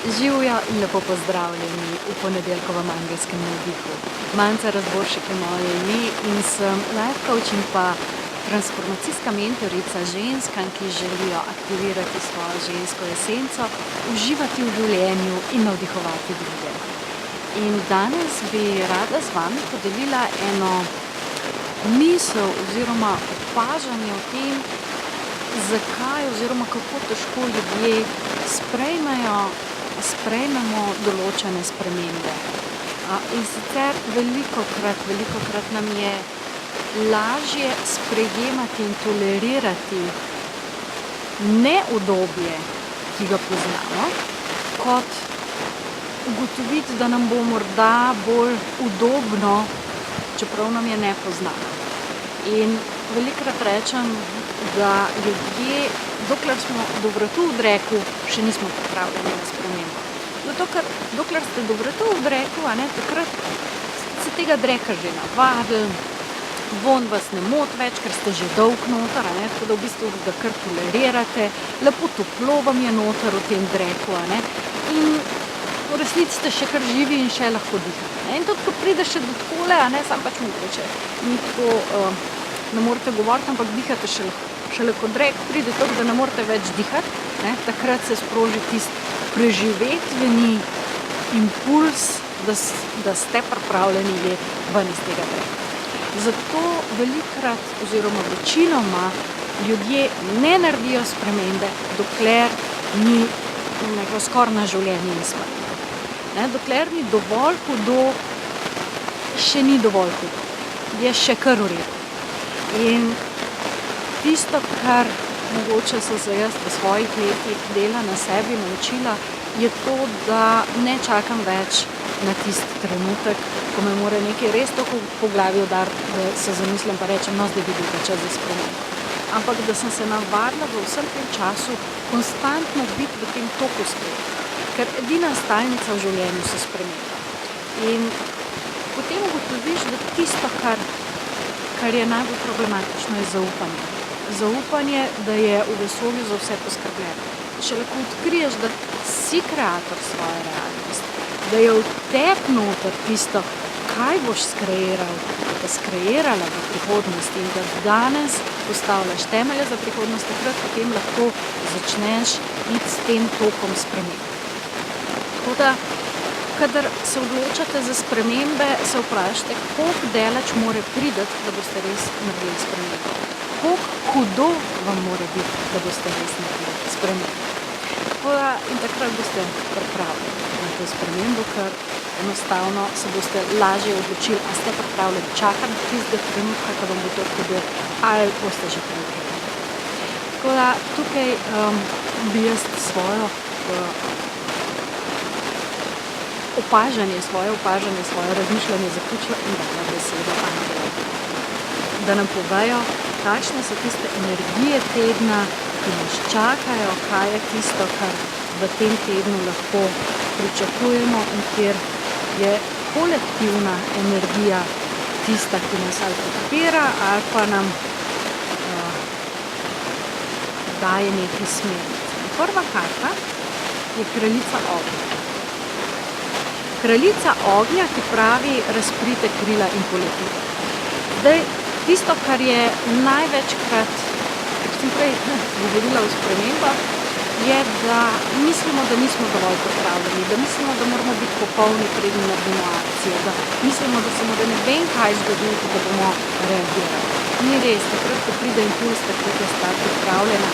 Živjo in lepo pozdravljeni v ponedeljkovem angelskem navdihu. Manca Razboršek je moje ime in sem life coach in pa transformacijska mentorica ženskam, ki želijo aktivirati svojo žensko esenco, uživati v življenju in navdihovati druge. In danes bi rada z vami podelila eno misel oziroma opažanje o tem, zakaj oziroma kako težko ljudje sprejmemo določene spremembe. In sicer velikokrat nam je lažje sprejemati in tolerirati neudobje, ki ga poznamo, kot ugotoviti, da nam bo morda bolj udobno, čeprav nam je nepoznano. In velikokrat rečem, da ljudje, dokler smo do vratu v dreku, še nismo pripravljeni na spremembo. Zato, ker dokler ste do vratu v dreku, takrat se tega dreka že navadili, vonj vas ne moti več, ker ste že dolg noter, tako da v bistvu ga kar tolerirate, lepo toplo vam je noter v tem dreku, in v resnici ste še kar živi in še lahko dihate. In tudi, ko pride še do takole, sam pač mogoče ni tako, ne morete govoriti, ampak dihate šele ko drek pride tako, da ne morete več dihati, takrat se sproži tisti preživetveni impuls, da ste pripravljeni ven iz tega dreka. Zato velikokrat oziroma večinoma ljudje ne naredijo spremembe, dokler ni neko skoraj na življenje in smrt. Dokler ni dovolj hudo, še ni dovolj hudo. Je še kar v redu. In tisto, kar mogoče so se jaz v svojih letih dela na sebi naučila, je to, da ne čakam več na tisti trenutek, ko me mora nekaj res tako po glavi udariti, da se zamislim pa rečem, no, zdaj bi bil pa čas za spremembo. Ampak da sem se navadila v vsem tem času konstantno biti v tem toku spremembe. Ker edina stalnica v življenju se sprememba. In potem ugotoviš, da tisto, kar je najbolj problematično, je zaupanje. Zaupanje, da je v vesolju za vse poskrbljeno. Šele ko odkriješ, da si kreator svoje realnosti, da je v tebi noter tisto, kaj boš skreirala v prihodnosti in da danes postavljaš temelje za prihodnost, takrat potem lahko začneš iti s tem tokom spremembe. Tako da, kadar se odločate za spremembe, se vprašajte, koliko daleč mora priti, da boste res naredili spremembo. Koliko hudo vam mora biti, da boste res naredili spremembo. In takrat boste pripravljeni na to spremembo, ker enostavno se boste lažje odločili, a ste pripravljeni čakati tistega trenutka, ko vam bo to hudo, ali boste že pripravljeni. Tako da tukaj bi jaz svoje opažanje, svoje razmišljanje zaključila in dala besedo angelom, da nam povejo, kakšne so tiste energije tedna, ki nas čakajo, kaj je tisto, kar v tem tednu lahko pričakujemo in kjer je kolektivna energija tista, ki nas ali podpira ali pa nam daje neki smernic. Prva karta je kraljica ognja. Kraljica ognja, ki pravi, razprite krila in poleti. Zdaj, tisto, kar je največkrat, kot sem prej govorila o spremembah, je, da mislimo, da nismo dovolj pripravljeni, da mislimo, da moramo biti popolni, preden naredimo akcijo, da mislimo, da se mora ne vem kaj zgoditi, da bomo reagirali. Ni res, takrat, ko pride impuls, takrat je stvar pripravljena,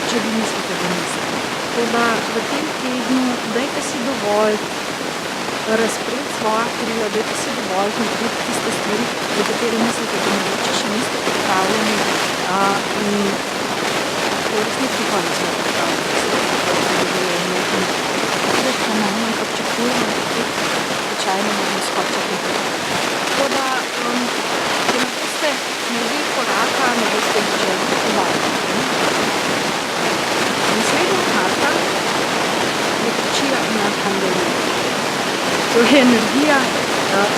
če vi mislite, da niste. Tako da v tem tednu dajte si dovolj razpreti svoja krila, dajte si dovolj narediti tiste stvari, za katere mislite, da mogoče še niste pripravljeni in v resnici pa nismo pripravljeni. Takrat ponovno pričakujemo, takrat običajno moramo skočiti. Tako da, če ne boste naredili koraka, ne boste začeli uvajati. Naslednja karta je Lučija in Arhangelija. To je energija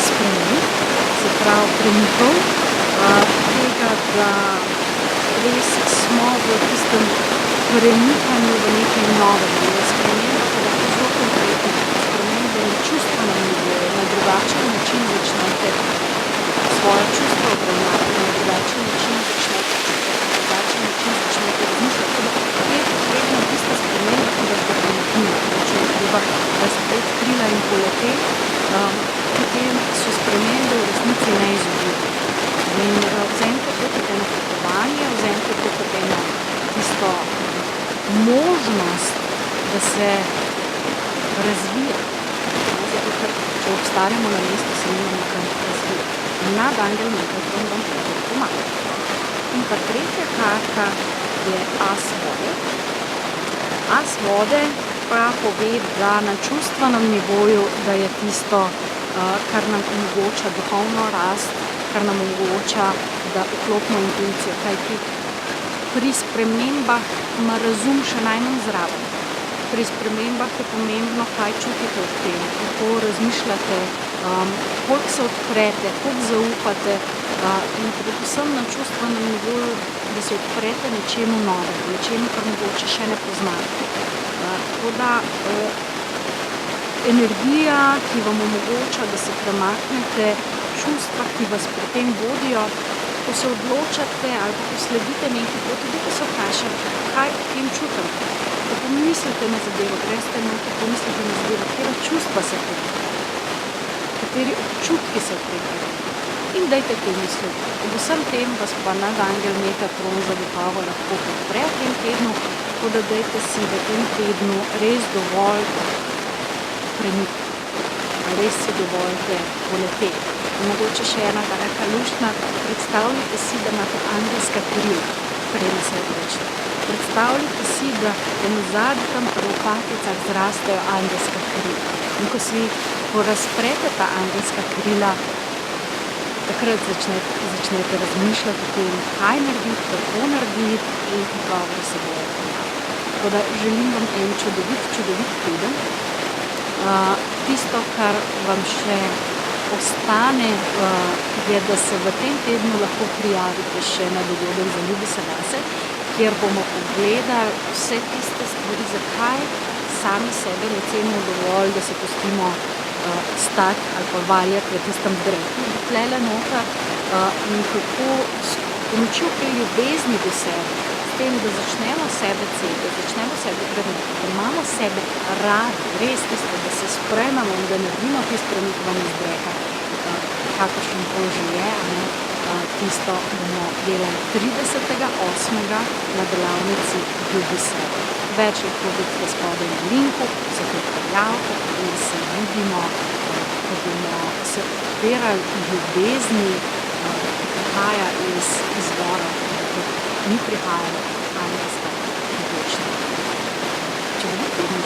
sprememb, se pravi premikov, tega, da res smo v tistem premikanju v nekaj novega. Sprememba pa lahko zelo konkretno se razvija. Zato, ker če obstajamo na mestu, se nimamo kaj razvijati. Nadangel Metatron vam to pomaga. In pa tretja karta je as vode. As vode pa pove, da na čustvenem nivoju, da je tisto, kar nam omogoča duhovno rast, kar nam omogoča, da vklopimo intuicijo, kajti pri spremembah ima razum še najmanj zraven. Pri spremembah je pomembno, kaj čutite ob tem, kako razmišljate, koliko se odprete, koliko zaupate, in predvsem na čustvenem nivoju, da se odprete nečemu novemu, nečemu, kar mogoče še ne poznate. Tako da energija, ki vam omogoča, da se premaknete, čustva, ki vas pri tem vodijo, ko se odločate ali pa ko sledite neki poti, da se vprašate, kaj v tem čutim. Ko pomislite na zadevo, greste noter, pomislite na zadevo, katera čustva se prikajo, kateri občutki se prikajo. In dajte temu slediti. Ob vsem tem vas pa nadangel Metatron zagotovo lahko podpre v tem tednu, tako da dajte si v tem tednu res dovolj premikati. Res si dovoljte poleteti. Mogoče še ena taka luštna, predstavljajte si, da imate angelska krila, preden se odločite. Predstavljajte si, da v zadnji tam v paticah zrastejo angelska krila. In ko razprete ta angelska krila, takrat začnete razmišljati o tem, kaj narediti, kako narediti in odgovori se bojo pojavili. Tako da želim vam en čudovit teden. Tisto, kar vam še ostane, je, da se v tem tednu lahko prijavite še na dogodek Zaljubi se vase, kjer bomo pogledali vse tiste stvari, zakaj sami sebe ne cenimo dovolj, da se pustimo stati ali pa valjati v tistem dreku, tlele noter, in kako s pomočjo te ljubezni do sebe, s tem, da začnemo sebe ceniti, da začnemo sebe vrednoti, da imamo sebe radi, res tisto, da se sprejmemo in da naredimo tisti premik ven iz dreka, kakršen bolj že je, tisto bomo delali 30.8. na delavnici Ljubi sebe. Več lahko vidite spodaj na linku, se tudi prijavite in se vidimo, ko bomo se odpirali ljubezni, ki prihaja iz izvora, ki ni prihajalo angelska odločnost. Če bomo